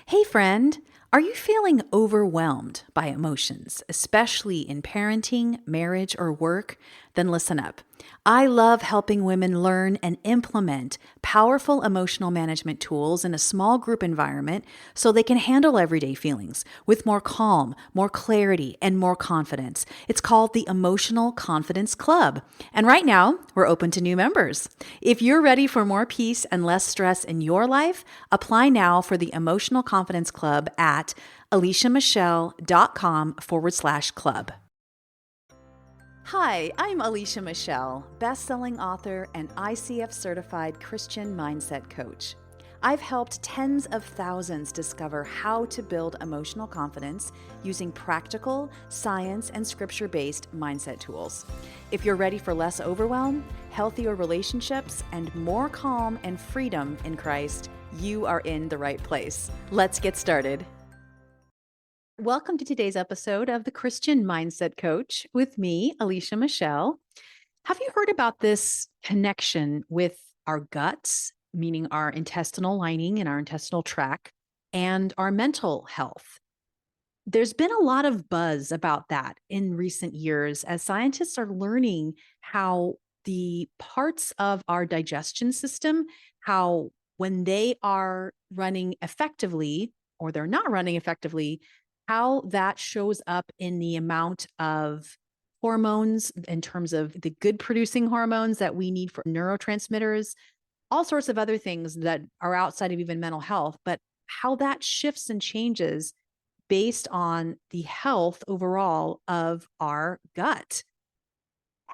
Hey, friend, are you feeling overwhelmed by emotions, especially in parenting, marriage, or work? Then listen up. I love helping women learn and implement powerful emotional management tools in a small group environment so they can handle everyday feelings with more calm, more clarity, and more confidence. It's called the Emotional Confidence Club. And right now, we're open to new members. If you're ready for more peace and less stress in your life, apply now for the Emotional Confidence Club at aliciamichelle.com/club. Hi, I'm Alicia Michelle, best-selling author and ICF certified Christian mindset coach. I've helped tens of thousands discover how to build emotional confidence using practical, science, and scripture-based mindset tools. If you're ready for less overwhelm, healthier relationships, and more calm and freedom in Christ, you are in the right place. Let's get started. Welcome to today's episode of the Christian Mindset Coach with me, Alicia Michelle. Have you heard about this connection with our guts, meaning our intestinal lining and our intestinal tract, and our mental health? There's been a lot of buzz about that in recent years as scientists are learning how the parts of our digestion system, how when they are running effectively or they're not running effectively, how that shows up in the amount of hormones in terms of the good producing hormones that we need for neurotransmitters, all sorts of other things that are outside of even mental health, but how that shifts and changes based on the health overall of our gut.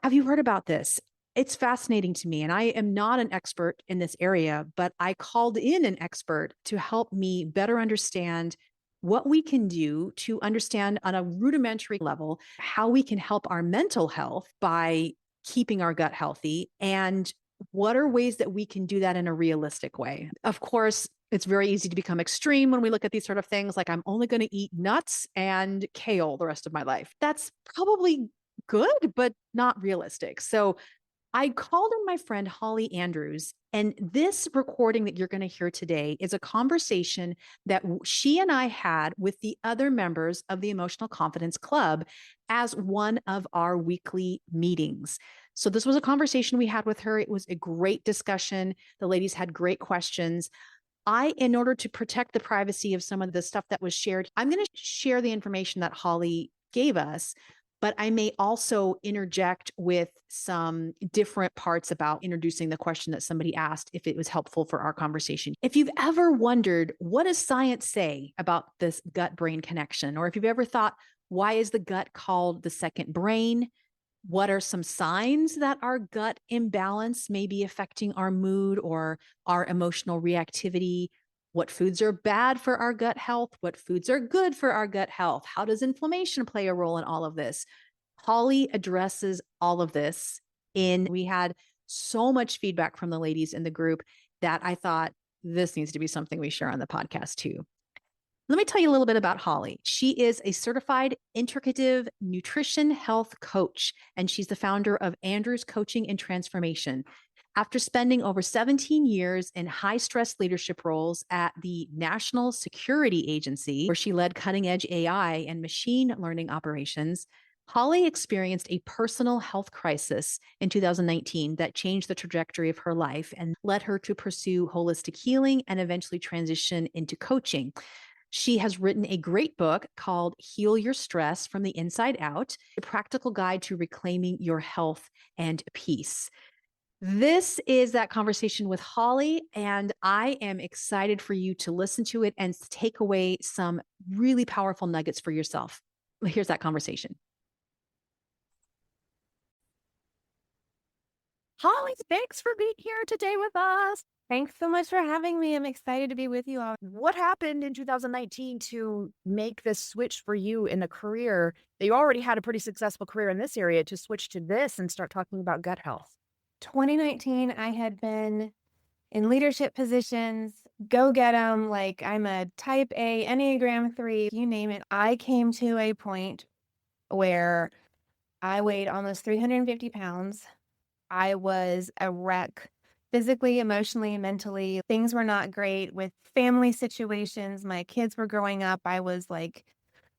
Have you heard about this? It's fascinating to me. And I am not an expert in this area, but I called in an expert to help me better understand what we can do to understand on a rudimentary level how we can help our mental health by keeping our gut healthy and what are ways that we can do that in a realistic way. Of course, it's very easy to become extreme when we look at these sort of things like I'm only going to eat nuts and kale the rest of my life. That's probably good, but not realistic. So I called in my friend Holly Andrews, and this recording that you're going to hear today is a conversation that she and I had with the other members of the Emotional Confidence Club as one of our weekly meetings. So this was a conversation we had with her. It was a great discussion. The ladies had great questions. In order to protect the privacy of some of the stuff that was shared, I'm going to share the information that Holly gave us, but I may also interject with some different parts about introducing the question that somebody asked if it was helpful for our conversation. If you've ever wondered, what does science say about this gut-brain connection? Or if you've ever thought, why is the gut called the second brain? What are some signs that our gut imbalance may be affecting our mood or our emotional reactivity? What foods are bad for our gut health? What foods are good for our gut health? How does inflammation play a role in all of this? Holly addresses all of this we had so much feedback from the ladies in the group that I thought this needs to be something we share on the podcast too. Let me tell you a little bit about Holly. She is a certified integrative nutrition health coach, and she's the founder of Andrews Coaching and Transformation. After spending over 17 years in high stress leadership roles at the National Security Agency, where she led cutting edge AI and machine learning operations, Holly experienced a personal health crisis in 2019 that changed the trajectory of her life and led her to pursue holistic healing and eventually transition into coaching. She has written a great book called Heal Your Stress from the Inside Out, a practical guide to reclaiming your health and peace. This is that conversation with Holly, and I am excited for you to listen to it and take away some really powerful nuggets for yourself. Here's that conversation. Holly, thanks for being here today with us. Thanks so much for having me. I'm excited to be with you all. What happened in 2019 to make this switch for you in a career that you already had a pretty successful career in this area to switch to this and start talking about gut health? 2019, I had been in leadership positions, go get them. Like I'm a type A, Enneagram 3, you name it. I came to a point where I weighed almost 350 pounds. I was a wreck physically, emotionally, mentally. Things were not great with family situations. My kids were growing up. I was like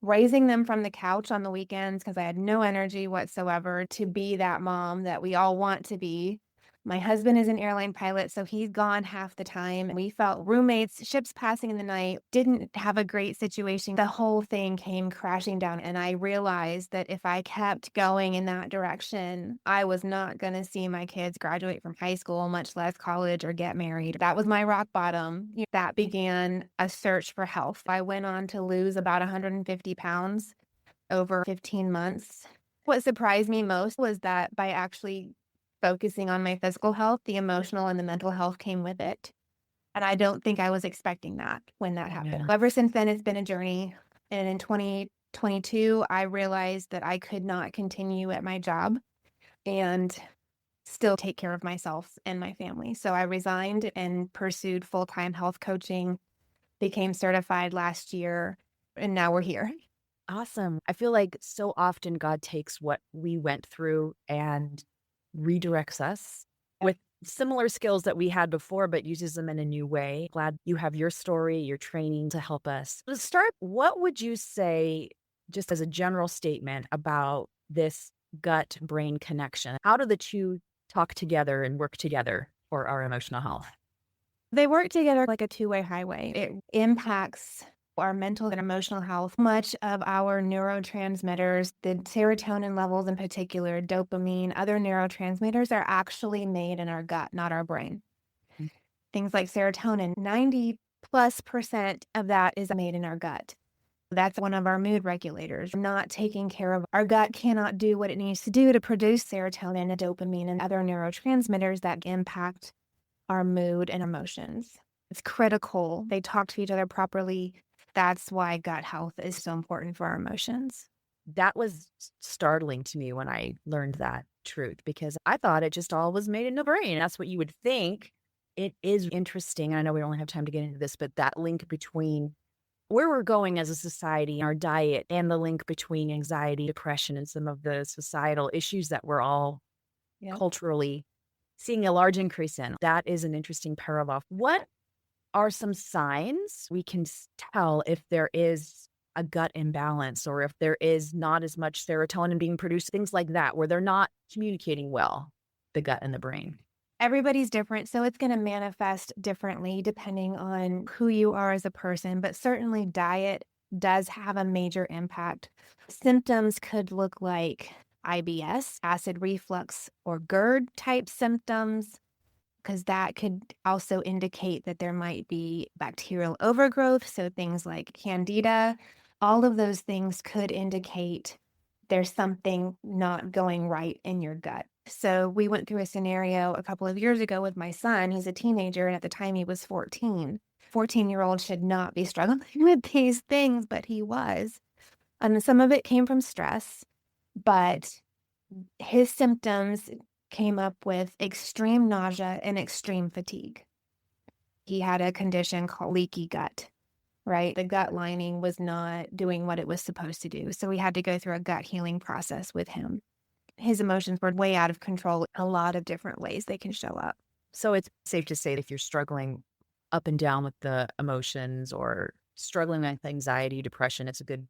raising them from the couch on the weekends because I had no energy whatsoever to be that mom that we all want to be. My husband is an airline pilot, so he's gone half the time. We felt roommates, ships passing in the night, didn't have a great situation. The whole thing came crashing down. And I realized that if I kept going in that direction, I was not going to see my kids graduate from high school, much less college or get married. That was my rock bottom. That began a search for health. I went on to lose about 150 pounds over 15 months. What surprised me most was that by actually focusing on my physical health, the emotional and the mental health came with it. And I don't think I was expecting that when that happened. Yeah. Ever since then, it's been a journey. And in 2022, I realized that I could not continue at my job and still take care of myself and my family. So I resigned and pursued full-time health coaching, became certified last year, and now we're here. Awesome. I feel like so often God takes what we went through and redirects us with similar skills that we had before, but uses them in a new way. Glad you have your story, your training to help us. To start, what would you say, just as a general statement, about this gut brain connection? How do the two talk together and work together for our emotional health? They work together like a two-way highway. It impacts our mental and emotional health. Much of our neurotransmitters, the serotonin levels in particular, dopamine, other neurotransmitters are actually made in our gut, not our brain. Mm. Things like serotonin, 90+% of that is made in our gut. That's one of our mood regulators. Not taking care of our gut cannot do what it needs to do to produce serotonin and dopamine and other neurotransmitters that impact our mood and emotions. It's critical. They talk to each other properly. That's why gut health is so important for our emotions. That was startling to me when I learned that truth because I thought it just all was made in the brain. That's what you would think. It is interesting. I know we only have time to get into this, but that link between where we're going as a society, our diet, and the link between anxiety, depression, and some of the societal issues that we're all Yep. culturally seeing a large increase in. That is an interesting parallel. What are some signs we can tell if there is a gut imbalance or if there is not as much serotonin being produced, things like that, where they're not communicating well, the gut and the brain? Everybody's different, so it's going to manifest differently depending on who you are as a person, but certainly diet does have a major impact. Symptoms could look like IBS, acid reflux, or GERD type symptoms, because that could also indicate that there might be bacterial overgrowth. So things like candida, all of those things could indicate there's something not going right in your gut. So we went through a scenario a couple of years ago with my son. He's a teenager, and at the time he was 14. 14-year-old should not be struggling with these things, but he was. And some of it came from stress, but his symptoms came up with extreme nausea and extreme fatigue. He had a condition called leaky gut, right? The gut lining was not doing what it was supposed to do. So we had to go through a gut healing process with him. His emotions were way out of control. A lot of different ways they can show up. So it's safe to say that if you're struggling up and down with the emotions or struggling with anxiety, depression, it's a good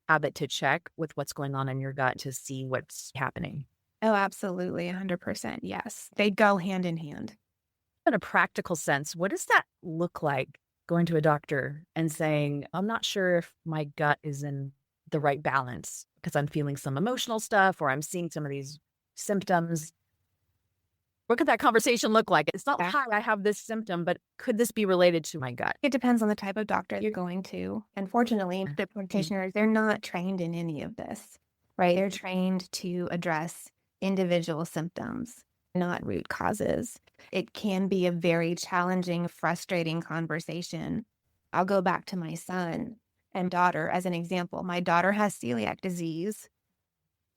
habit to check with what's going on in your gut to see what's happening. Oh, absolutely. 100%. Yes. They go hand in hand. In a practical sense, what does that look like going to a doctor and saying, I'm not sure if my gut is in the right balance because I'm feeling some emotional stuff or I'm seeing some of these symptoms? What could that conversation look like? It's not, Yeah. hi, I have this symptom, but could this be related to my gut? It depends on the type of doctor you're going to. Unfortunately, the practitioners, they're not trained in any of this, right? They're trained to address individual symptoms, not root causes. It can be a very challenging, frustrating conversation. I'll go back to my son and daughter as an example. My daughter has celiac disease,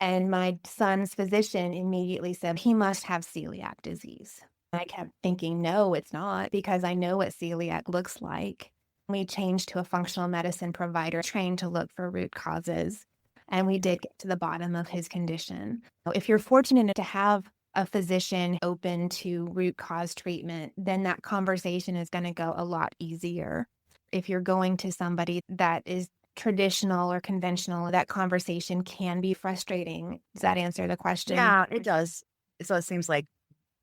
and my son's physician immediately said he must have celiac disease. I kept thinking, no, it's not, because I know what celiac looks like. We changed to a functional medicine provider trained to look for root causes, and we did get to the bottom of his condition. If you're fortunate to have a physician open to root cause treatment, then that conversation is going to go a lot easier. If you're going to somebody that is traditional or conventional, that conversation can be frustrating. Does that answer the question? Yeah, it does. So it seems like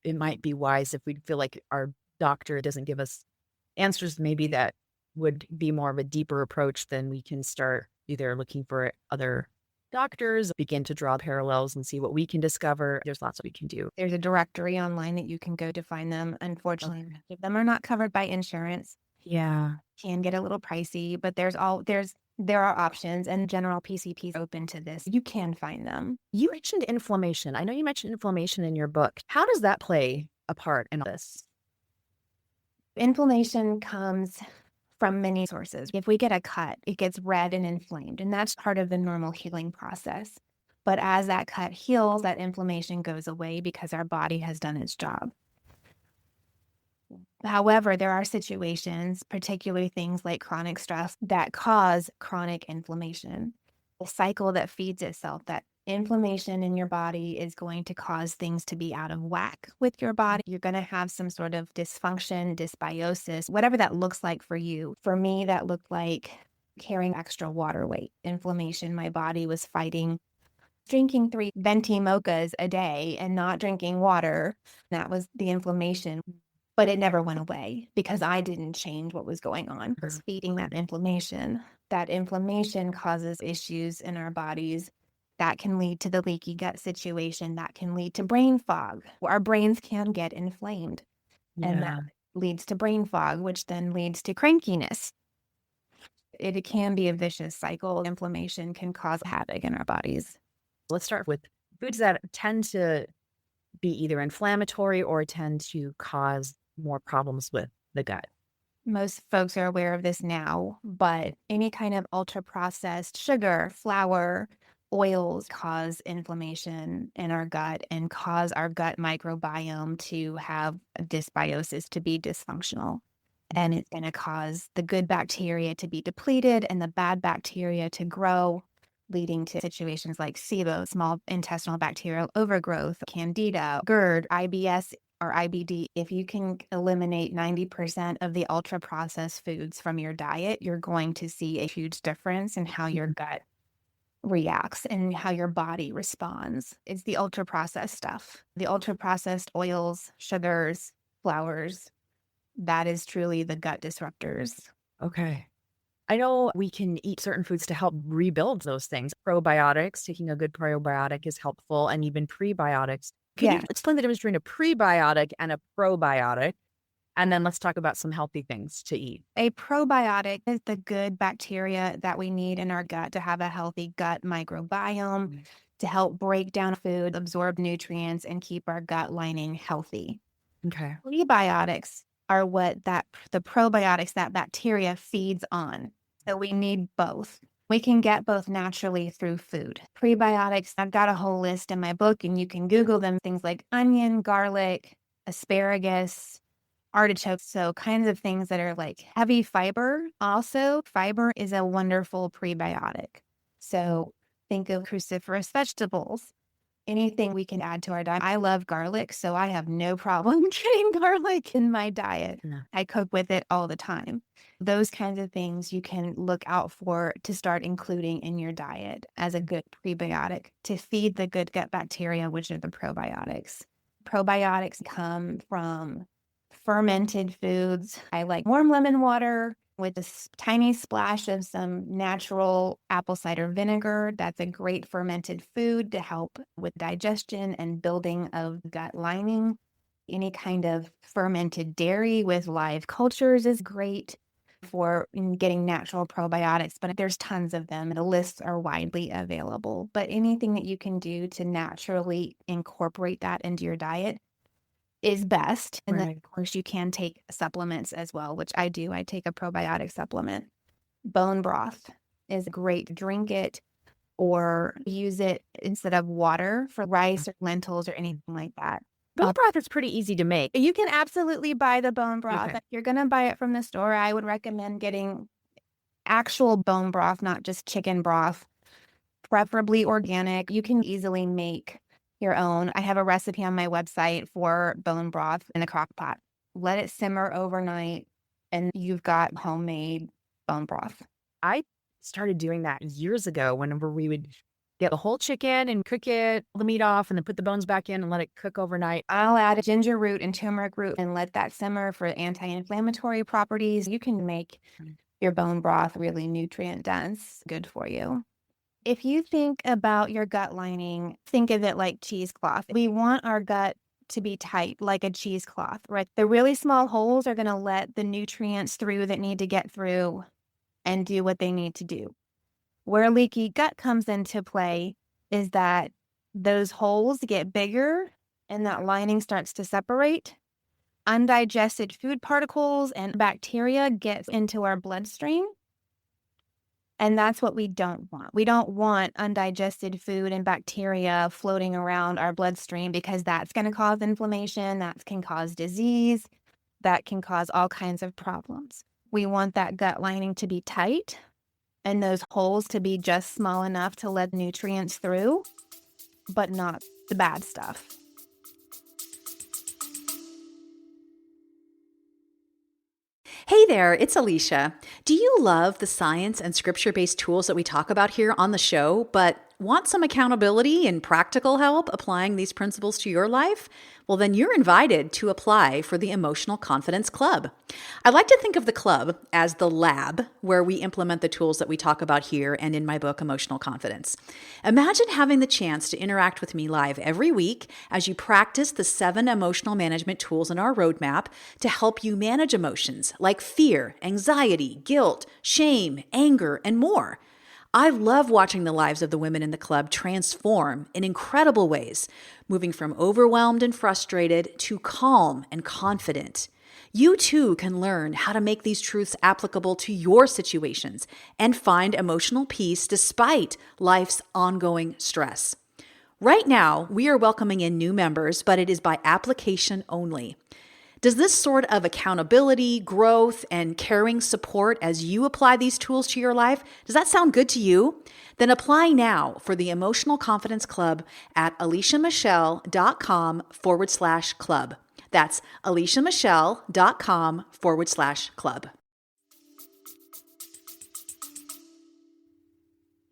it might be wise if we feel like our doctor doesn't give us answers, maybe that would be more of a deeper approach. Then we can start either looking for other doctors, begin to draw parallels and see what we can discover. There's lots we can do. There's a directory online that you can go to find them. Unfortunately, Okay. most of them are not covered by insurance. Yeah. Can get a little pricey, but there are options, and general PCP is open to this. You can find them. You mentioned inflammation. I know you mentioned inflammation in your book. How does that play a part in this? Inflammation comes from many sources. If we get a cut, it gets red and inflamed, and that's part of the normal healing process. But as that cut heals, that inflammation goes away because our body has done its job. However, there are situations, particularly things like chronic stress, that cause chronic inflammation. The cycle that feeds itself, that inflammation in your body is going to cause things to be out of whack with your body. You're going to have some sort of dysfunction, dysbiosis, whatever that looks like for you. For me, that looked like carrying extra water weight, inflammation. My body was fighting drinking 3 venti mochas a day and not drinking water. That was the inflammation. But it never went away because I didn't change what was going on. It was feeding that inflammation. That inflammation causes issues in our bodies. That can lead to the leaky gut situation. That can lead to brain fog. Our brains can get inflamed. And that leads to brain fog, which then leads to crankiness. It can be a vicious cycle. Inflammation can cause havoc in our bodies. Let's start with foods that tend to be either inflammatory or tend to cause more problems with the gut. Most folks are aware of this now, but any kind of ultra processed sugar, flour, oils cause inflammation in our gut and cause our gut microbiome to have a dysbiosis, to be dysfunctional. And it's going to cause the good bacteria to be depleted and the bad bacteria to grow, leading to situations like SIBO, small intestinal bacterial overgrowth, candida, GERD, IBS, or IBD. If you can eliminate 90% of the ultra processed foods from your diet, you're going to see a huge difference in how your gut reacts and how your body responds. It's the ultra processed stuff, the ultra processed oils, sugars, flours. That is truly the gut disruptors. Okay. I know we can eat certain foods to help rebuild those things. Probiotics, taking a good probiotic is helpful, and even prebiotics. Could you explain the difference between a prebiotic and a probiotic? And then let's talk about some healthy things to eat. A probiotic is the good bacteria that we need in our gut to have a healthy gut microbiome, to help break down food, absorb nutrients, and keep our gut lining healthy. Okay. Prebiotics are what the probiotics, that bacteria feeds on. So we need both. We can get both naturally through food. Prebiotics, I've got a whole list in my book, and you can Google them. Things like onion, garlic, asparagus, artichokes. So kinds of things that are like heavy fiber. Also, fiber is a wonderful prebiotic. So think of cruciferous vegetables. Anything we can add to our diet. I love garlic, so I have no problem getting garlic in my diet. Yeah. I cook with it all the time. Those kinds of things you can look out for to start including in your diet as a good prebiotic to feed the good gut bacteria, which are the probiotics. Probiotics come from fermented foods. I like warm lemon water with a tiny splash of some natural apple cider vinegar. That's a great fermented food to help with digestion and building of gut lining. Any kind of fermented dairy with live cultures is great for getting natural probiotics, but there's tons of them. The lists are widely available. But anything that you can do to naturally incorporate that into your diet is best. And then, of course, you can take supplements as well, which I do. I take a probiotic supplement. Bone broth is great. Drink it or use it instead of water for rice or lentils or anything like that. Bone broth is pretty easy to make. You can absolutely buy the bone broth. Okay. If you're going to buy it from the store, I would recommend getting actual bone broth, not just chicken broth, preferably organic. You can easily make your own. I have a recipe on my website for bone broth in a crock pot. Let it simmer overnight, and you've got homemade bone broth. I started doing that years ago whenever we would get the whole chicken and cook it, pull the meat off, and then put the bones back in and let it cook overnight. I'll add ginger root and turmeric root and let that simmer for anti-inflammatory properties. You can make your bone broth really nutrient dense, good for you. If you think about your gut lining, think of it like cheesecloth. We want our gut to be tight like a cheesecloth, right? The really small holes are going to let the nutrients through that need to get through and do what they need to do. Where leaky gut comes into play is that those holes get bigger and that lining starts to separate. Undigested food particles and bacteria get into our bloodstream. And that's what we don't want. We don't want undigested food and bacteria floating around our bloodstream because that's going to cause inflammation, that can cause disease, that can cause all kinds of problems. We want that gut lining to be tight and those holes to be just small enough to let nutrients through, but not the bad stuff. Hey there, it's Alicia. Do you love the science and scripture-based tools that we talk about here on the show, but want some accountability and practical help applying these principles to your life? Well, then you're invited to apply for the Emotional Confidence Club. I like to think of the club as the lab where we implement the tools that we talk about here and in my book, Emotional Confidence. Imagine having the chance to interact with me live every week as you practice the 7 emotional management tools in our roadmap to help you manage emotions like fear, anxiety, guilt, shame, anger, and more. I love watching the lives of the women in the club transform in incredible ways, moving from overwhelmed and frustrated to calm and confident. You too can learn how to make these truths applicable to your situations and find emotional peace despite life's ongoing stress. Right now, we are welcoming in new members, but it is by application only. Does this sort of accountability, growth, and caring support as you apply these tools to your life, does that sound good to you? Then apply now for the Emotional Confidence Club at aliciamichelle.com/club. That's aliciamichelle.com/club.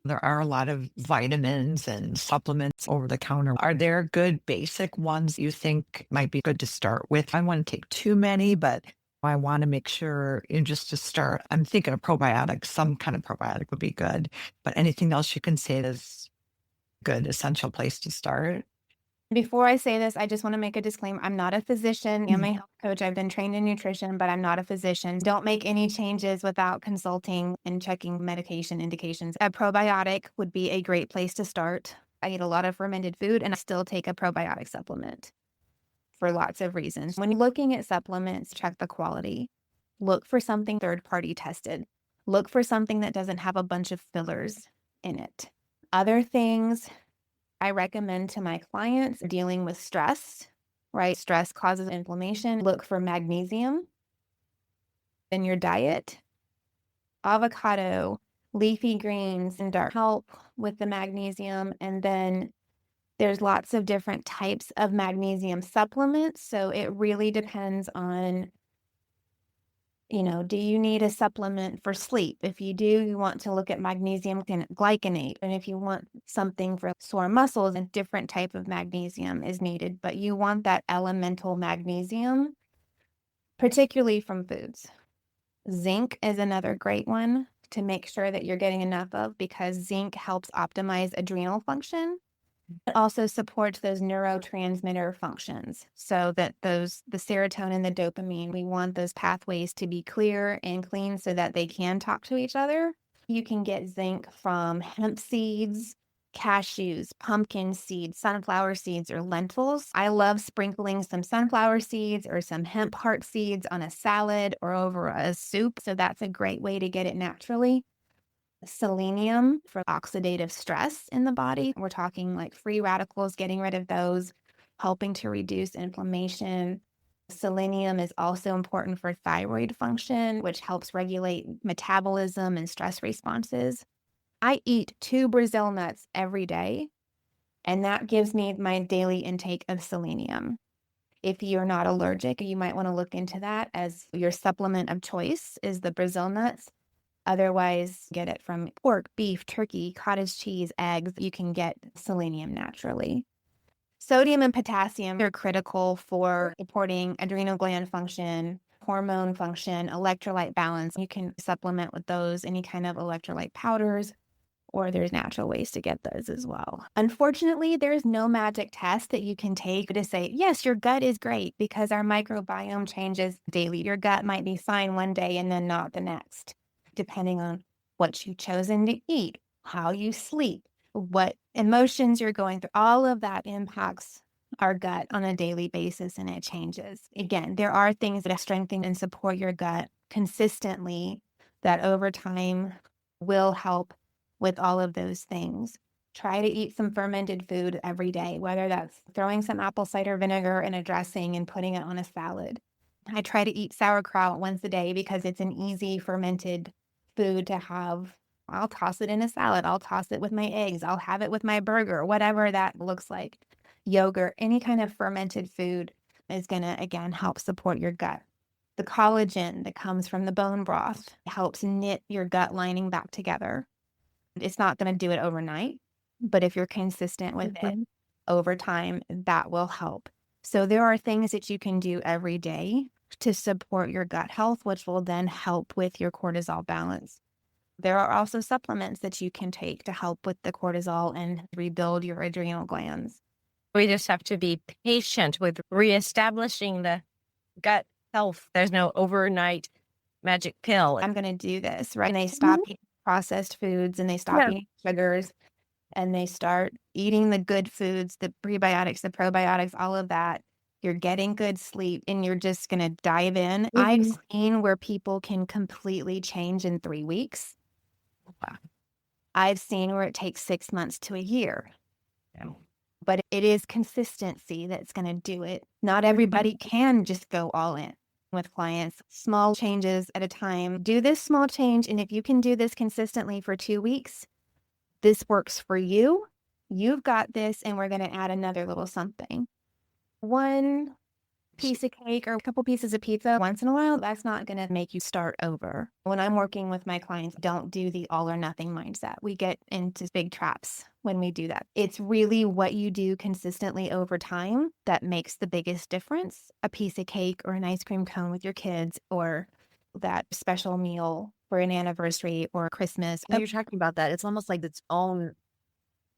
There are a lot of vitamins and supplements over the counter. Are there good basic ones you think might be good to start with? I want to take too many, but I want to make sure, just to start, I'm thinking of probiotics. Some kind of probiotic would be good, but anything else you can say is good, essential place to start? Before I say this, I just want to make a disclaimer. I'm not a physician. I'm a health coach. I've been trained in nutrition, but I'm not a physician. Don't make any changes without consulting and checking medication indications. A probiotic would be a great place to start. I eat a lot of fermented food and I still take a probiotic supplement for lots of reasons. When you're looking at supplements, check the quality. Look for something third-party tested. Look for something that doesn't have a bunch of fillers in it. Other things I recommend to my clients dealing with stress, right? Stress causes inflammation. Look for magnesium in your diet. Avocado, leafy greens, and dark help with the magnesium. And then there's lots of different types of magnesium supplements. So it really depends on, do you need a supplement for sleep? If you do, you want to look at magnesium glycinate. And if you want something for sore muscles, a different type of magnesium is needed. But you want that elemental magnesium, particularly from foods. Zinc is another great one to make sure that you're getting enough of because zinc helps optimize adrenal function. It also supports those neurotransmitter functions so that the serotonin, the dopamine, we want those pathways to be clear and clean so that they can talk to each other. You can get zinc from hemp seeds, cashews, pumpkin seeds, sunflower seeds, or lentils. I love sprinkling some sunflower seeds or some hemp heart seeds on a salad or over a soup. So that's a great way to get it naturally. Selenium for oxidative stress in the body. We're talking like free radicals, getting rid of those, helping to reduce inflammation. Selenium is also important for thyroid function, which helps regulate metabolism and stress responses. I eat 2 Brazil nuts every day. And that gives me my daily intake of selenium. If you're not allergic, you might want to look into that as your supplement of choice is the Brazil nuts. Otherwise, get it from pork, beef, turkey, cottage cheese, eggs. You can get selenium naturally. Sodium and potassium are critical for supporting adrenal gland function, hormone function, electrolyte balance. You can supplement with those, any kind of electrolyte powders, or there's natural ways to get those as well. Unfortunately, there's no magic test that you can take to say, yes, your gut is great, because our microbiome changes daily. Your gut might be fine one day and then not the next, depending on what you've chosen to eat, how you sleep, what emotions you're going through. All of that impacts our gut on a daily basis, and it changes. Again, there are things that strengthen and support your gut consistently that over time will help with all of those things. Try to eat some fermented food every day, whether that's throwing some apple cider vinegar in a dressing and putting it on a salad. I try to eat sauerkraut once a day because it's an easy fermented food to have. I'll toss it in a salad. I'll toss it with my eggs. I'll have it with my burger, whatever that looks like. Yogurt, any kind of fermented food is going to, again, help support your gut. The collagen that comes from the bone broth helps knit your gut lining back together. It's not going to do it overnight, but if you're consistent with it over time, that will help. So there are things that you can do every day to support your gut health, which will then help with your cortisol balance. There are also supplements that you can take to help with the cortisol and rebuild your adrenal glands. We just have to be patient with reestablishing the gut health. There's no overnight magic pill. I'm going to do this, right? And they stop eating processed foods, and they stop eating sugars, and they start eating the good foods, the prebiotics, the probiotics, all of that. You're getting good sleep, and you're just going to dive in. I've seen where people can completely change in 3 weeks. Wow. I've seen where it takes 6 months to a year. But it is consistency that's going to do it. Not everybody can just go all in with clients. Small changes at a time. Do this small change, and if you can do this consistently for 2 weeks, this works for you. You've got this, and we're going to add another little something. One piece of cake or a couple pieces of pizza once in a while, that's not going to make you start over. When I'm working with my clients, don't do the all or nothing mindset. We get into big traps when we do that. It's really what you do consistently over time that makes the biggest difference. A piece of cake or an ice cream cone with your kids, or that special meal for an anniversary or Christmas. When you're talking about that, it's almost like its own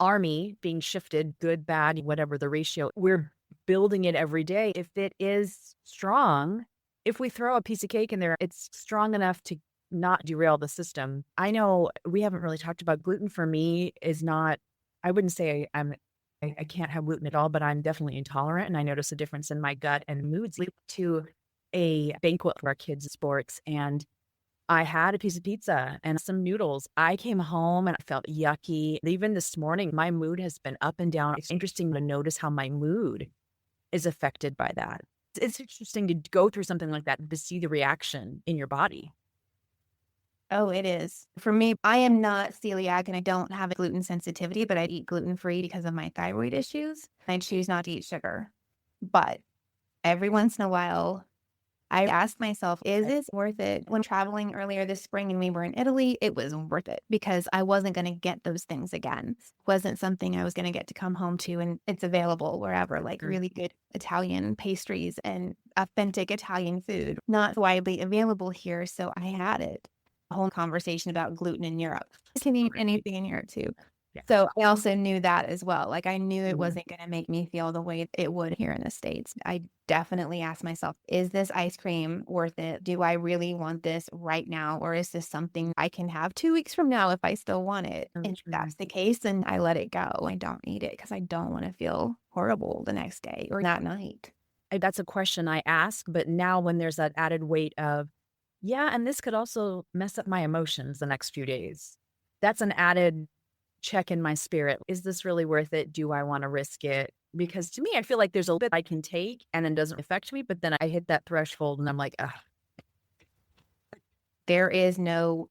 army being shifted, good, bad, whatever the ratio. We're building it every day. If it is strong, if we throw a piece of cake in there, it's strong enough to not derail the system. I know we haven't really talked about gluten. For me is not, I wouldn't say I can't have gluten at all, but I'm definitely intolerant, and I notice a difference in my gut and moods. We went to a banquet for our kids' sports, and I had a piece of pizza and some noodles. I came home and I felt yucky. Even this morning, my mood has been up and down. It's interesting to notice how my mood is affected by that. It's interesting to go through something like that to see the reaction in your body. Oh, it is. For me, I am not celiac and I don't have a gluten sensitivity, but I eat gluten-free because of my thyroid issues. I choose not to eat sugar. But every once in a while, I ask myself, is this worth it? When traveling earlier this spring and we were in Italy, it was worth it because I wasn't going to get those things again. It wasn't something I was going to get to come home to, and it's available wherever, like really good Italian pastries and authentic Italian food, not widely available here. So I had it. A whole conversation about gluten in Europe. You can eat anything in Europe too. Yeah. So I also knew that as well. Like I knew it wasn't going to make me feel the way it would here in the States. I definitely asked myself, is this ice cream worth it? Do I really want this right now? Or is this something I can have 2 weeks from now if I still want it? And if that's the case, then I let it go. I don't eat it because I don't want to feel horrible the next day or that night. That's a question I ask, but now when there's that added weight of, yeah, and this could also mess up my emotions the next few days. That's an added check in my spirit. Is this really worth it? Do I want to risk it? Because to me, I feel like there's a little bit I can take and it doesn't affect me, but then I hit that threshold and I'm like, ugh. There is no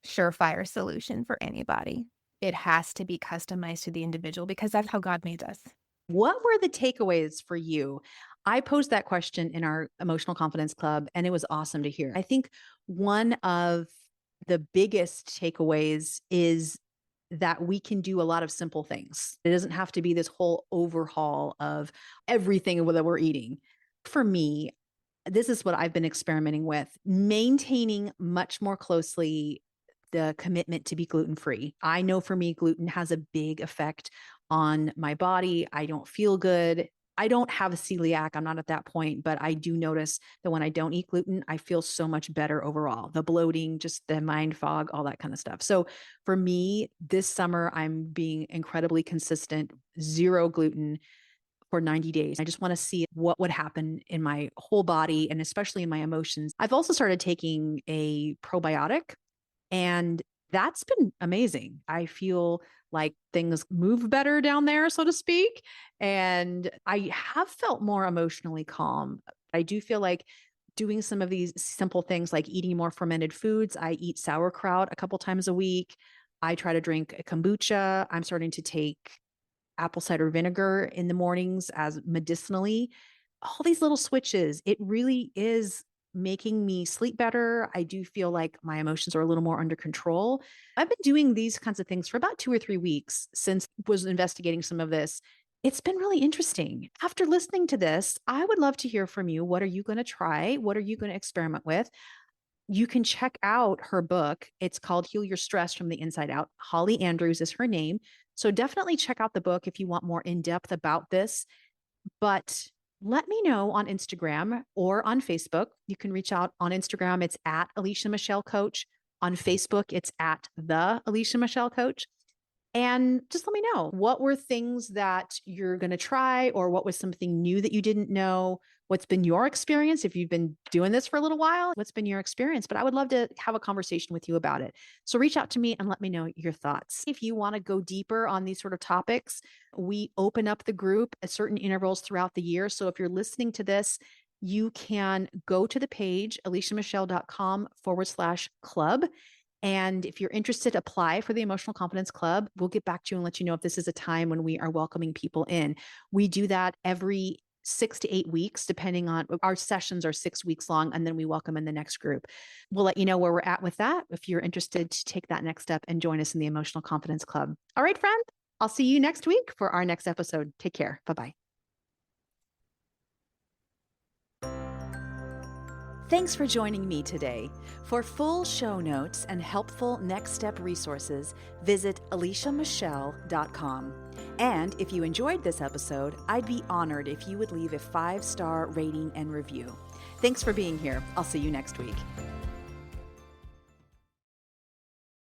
surefire solution for anybody. it has to be customized to the individual because that's how God made us. What were the takeaways for you? I posed that question in our Emotional Confidence Club, and it was awesome to hear. I think one of the biggest takeaways is that we can do a lot of simple things. It doesn't have to be this whole overhaul of everything that we're eating. For me, this is what I've been experimenting with, maintaining much more closely the commitment to be gluten-free. I know for me, gluten has a big effect on my body. I don't feel good. I don't have a celiac. I'm not at that point, but I do notice that when I don't eat gluten, I feel so much better overall. The bloating, just the mind fog, all that kind of stuff. So for me, this summer, I'm being incredibly consistent, zero gluten for 90 days. I just want to see what would happen in my whole body and especially in my emotions. I've also started taking a probiotic, and that's been amazing. I feel like things move better down there, so to speak. And I have felt more emotionally calm. I do feel like doing some of these simple things like eating more fermented foods. I eat sauerkraut a couple times a week. I try to drink a kombucha. I'm starting to take apple cider vinegar in the mornings as medicinally. All these little switches, it really is making me sleep better. I do feel like my emotions are a little more under control. I've been doing these kinds of things for about 2 or 3 weeks since I was investigating some of this. It's been really interesting. After listening to this, I would love to hear from you. What are you going to try? What are you going to experiment with? You can check out her book. It's called Heal Your Stress from the Inside Out. Holly Andrews is her name. So definitely check out the book if you want more in depth about this. But let me know on Instagram or on Facebook. You can reach out on Instagram. It's at Alicia Michelle Coach. On Facebook, it's at the Alicia Michelle Coach. And just let me know, what were things that you're going to try, or what was something new that you didn't know? What's been your experience? If you've been doing this for a little while, what's been your experience? But I would love to have a conversation with you about it. So reach out to me and let me know your thoughts. If you want to go deeper on these sort of topics, we open up the group at certain intervals throughout the year. So if you're listening to this, you can go to the page, aliciamichelle.com/club. And if you're interested, apply for the Emotional Confidence Club. We'll get back to you and let you know if this is a time when we are welcoming people in. We do that every 6 to 8 weeks, depending on our sessions are 6 weeks long, and then we welcome in the next group. We'll let you know where we're at with that if you're interested to take that next step and join us in the Emotional Confidence Club. All right, friend, I'll see you next week for our next episode. Take care. Bye-bye. Thanks for joining me today. For full show notes and helpful next step resources, visit aliciamichelle.com. And if you enjoyed this episode, I'd be honored if you would leave a 5-star rating and review. Thanks for being here. I'll see you next week.